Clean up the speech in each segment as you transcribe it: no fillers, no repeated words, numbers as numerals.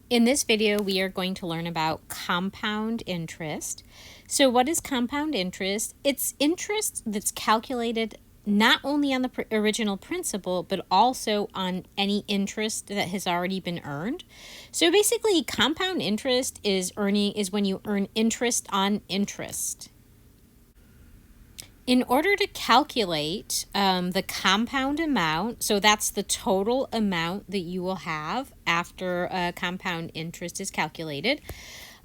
In this video, we are going to learn about compound interest. So what is compound interest? It's interest that's calculated not only on the original principal, but also on any interest that has already been earned. So basically, compound interest is when you earn interest on interest. In order to calculate the compound amount, so that's the total amount that you will have after compound interest is calculated,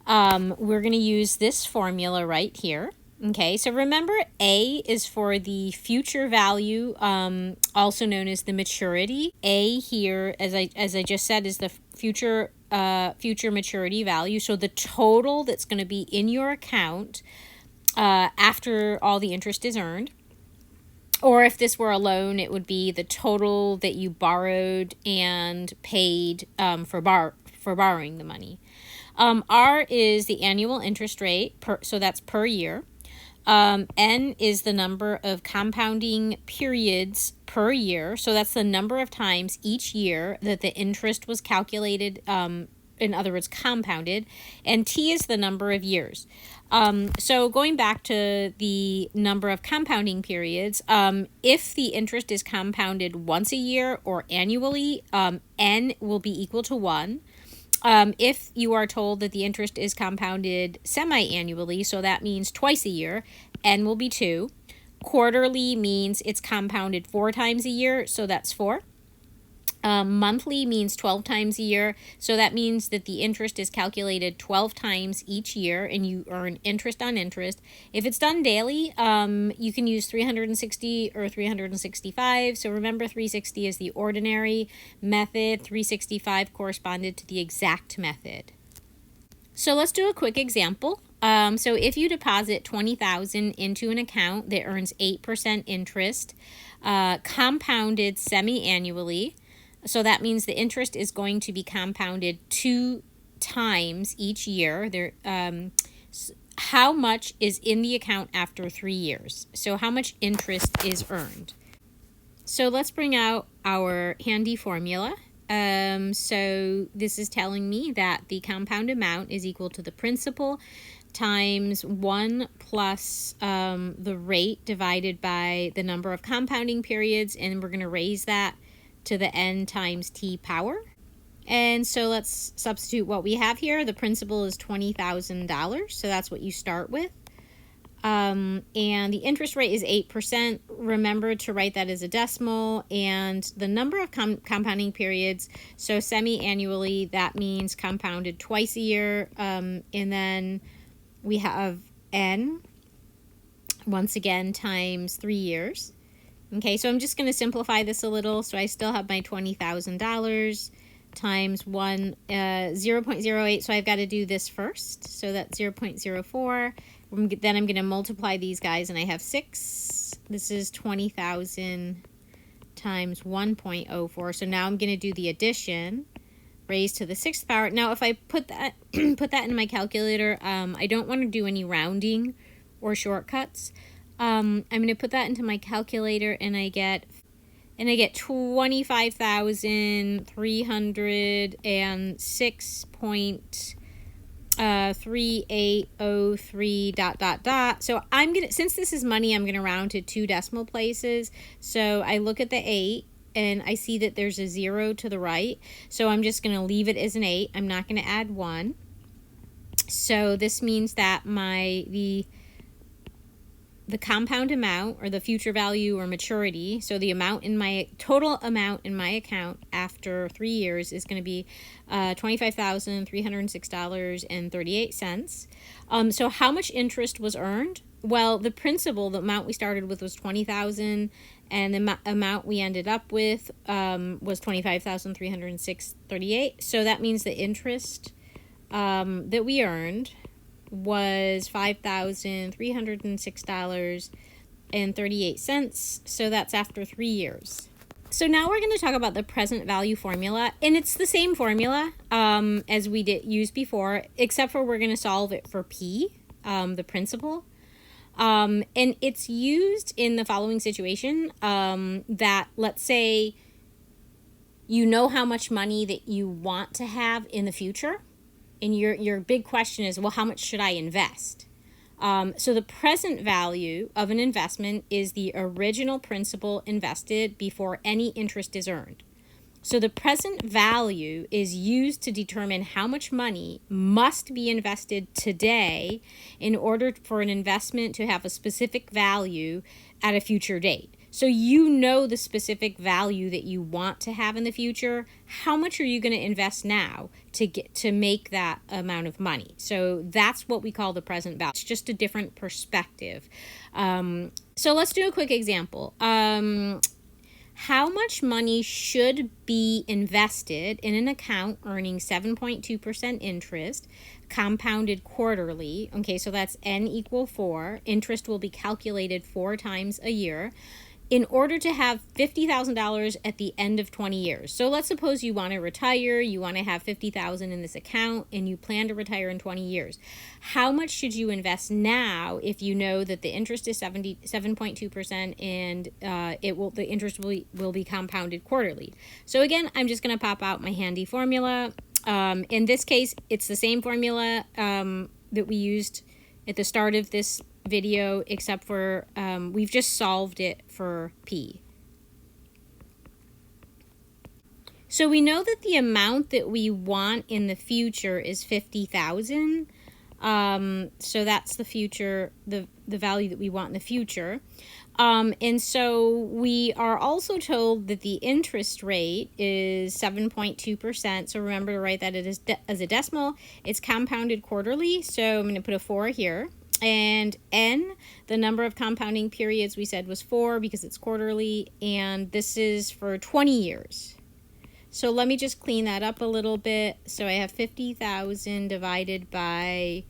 we're going to use this formula right here. Okay, so remember A is for the future value, also known as the maturity. A here, as I just said, is the future maturity value. So the total that's going to be in your account after all the interest is earned. Or if this were a loan, it would be the total that you borrowed and paid for borrowing the money. R is the annual interest rate, so that's per year. N is the number of compounding periods per year, so that's the number of times each year that the interest was calculated, in other words, compounded. And T is the number of years. So going back to the number of compounding periods, if the interest is compounded once a year or annually, N will be equal to 1. If you are told that the interest is compounded semi-annually, so that means twice a year, N will be 2. Quarterly means it's compounded 4 times a year, so that's 4. Monthly means 12 times a year, so that means that the interest is calculated 12 times each year and you earn interest on interest. If it's done daily, you can use 360 or 365. So remember, 360 is the ordinary method, 365 corresponded to the exact method. So let's do a quick example. So if you deposit $20,000 into an account that earns 8% interest, compounded semi-annually, so that means the interest is going to be compounded 2 times each year. How much is in the account after 3 years? So how much interest is earned? So let's bring out our handy formula. So this is telling me that the compound amount is equal to the principal times 1 plus the rate divided by the number of compounding periods, and we're going to raise that to the n times t power. And so let's substitute what we have here. The principal is $20,000, so that's what you start with. And the interest rate is 8%. Remember to write that as a decimal. And the number of compounding periods, so semi-annually, that means compounded twice a year. And then we have n, once again, times 3 years. Okay, so I'm just going to simplify this a little. So I still have my $20,000 times 0.08. So I've got to do this first. So that's 0.04. Then I'm going to multiply these guys, and I have 6. This is 20,000 times 1.04. So now I'm going to do the addition, raised to the 6th power. Now, if I put that in my calculator, I don't want to do any rounding or shortcuts. I'm going to put that into my calculator, and I get 25,306.3803 ... So since this is money, I'm gonna round to 2 decimal places. So I look at the 8 and I see that there's a 0 to the right. So I'm just gonna leave it as an 8. I'm not gonna add 1. So this means that the compound amount, or the future value or maturity, so the total amount in my account after 3 years is going to be $25,306.38. So how much interest was earned? Well, the principal, the amount we started with, was $20,000, and the amount we ended up with was $25,306.38. So that means the interest that we earned was $5,306.38. So that's after 3 years. So now we're going to talk about the present value formula, and it's the same formula as we used before, except for we're going to solve it for P, the principal. And it's used in the following situation, that let's say you know how much money that you want to have in the future. And your big question is, well, how much should I invest? So the present value of an investment is the original principal invested before any interest is earned. So the present value is used to determine how much money must be invested today in order for an investment to have a specific value at a future date. So you know the specific value that you want to have in the future. How much are you going to invest now to make that amount of money? So that's what we call the present value. It's just a different perspective. So let's do a quick example. How much money should be invested in an account earning 7.2% interest, compounded quarterly? Okay, so that's n equal 4. Interest will be calculated 4 times a year in order to have $50,000 at the end of 20 years. So let's suppose you want to retire, you want to have $50,000 in this account, and you plan to retire in 20 years. How much should you invest now if you know that the interest is 7.2% and the interest will be compounded quarterly? So again, I'm just going to pop out my handy formula. In this case, it's the same formula that we used at the start of this video, except for we've just solved it for P. So we know that the amount that we want in the future is 50,000. So that's the future, the value that we want in the future. And so we are also told that the interest rate is 7.2%. So remember to write that it is as a decimal. It's compounded quarterly. So I'm going to put a 4 here. And n, the number of compounding periods we said was 4 because it's quarterly, and this is for 20 years. So let me just clean that up a little bit. So I have 50,000 divided by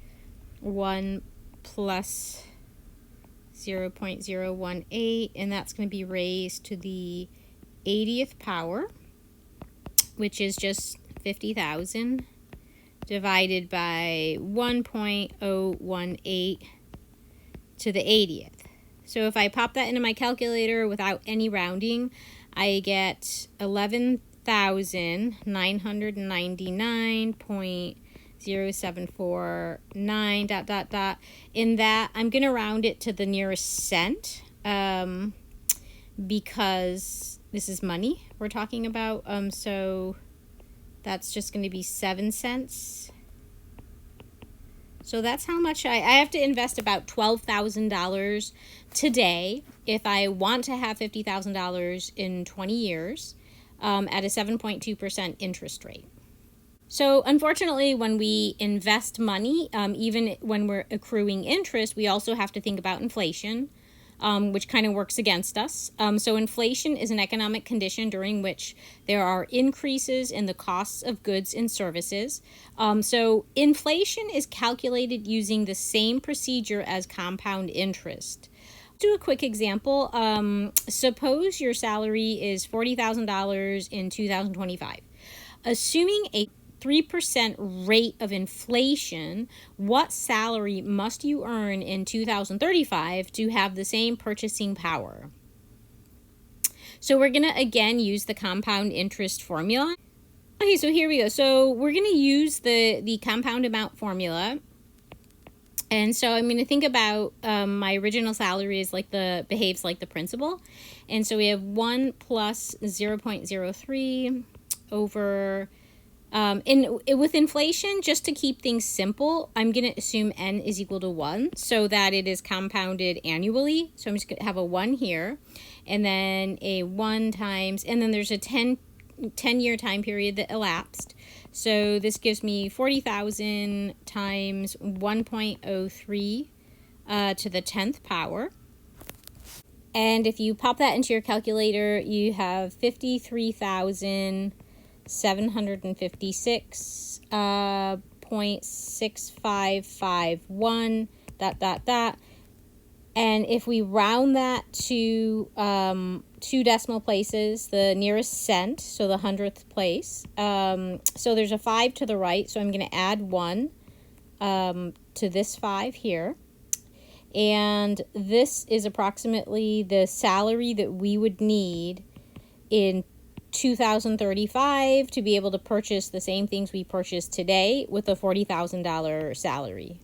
1 plus 0.018, and that's going to be raised to the 80th power, which is just 50,000. Divided by 1.018 to the 80th. So if I pop that into my calculator without any rounding, I get 11,999.0749 ... In that, I'm going to round it to the nearest cent because this is money we're talking about. So that's just going to be 7 cents. So that's how much I have to invest about $12,000 today if I want to have $50,000 in 20 years at a 7.2% interest rate. So unfortunately, when we invest money, even when we're accruing interest, we also have to think about inflation, which kind of works against us. So inflation is an economic condition during which there are increases in the costs of goods and services. So inflation is calculated using the same procedure as compound interest. Do a quick example. Suppose your salary is $40,000 in 2025. Assuming a 3% rate of inflation, what salary must you earn in 2035 to have the same purchasing power? So we're going to again use the compound interest formula. Okay, so here we go. So we're going to use the compound amount formula. And so I'm going to think about my original salary is behaves like the principal. And so we have 1 plus 0.03 over... with inflation, just to keep things simple, I'm going to assume n is equal to 1 so that it is compounded annually. So I'm just going to have a 1 here, and then a 1 times, and then there's a 10-year time period that elapsed. So this gives me 40,000 times 1.03 to the 10th power. And if you pop that into your calculator, you have 53,756.6551 ... And if we round that to 2 decimal places, the nearest cent, so the 100th place, so there's a 5 to the right, so I'm going to add 1 to this 5 here. And this is approximately the salary that we would need in $2,035 to be able to purchase the same things we purchased today with a $40,000 salary.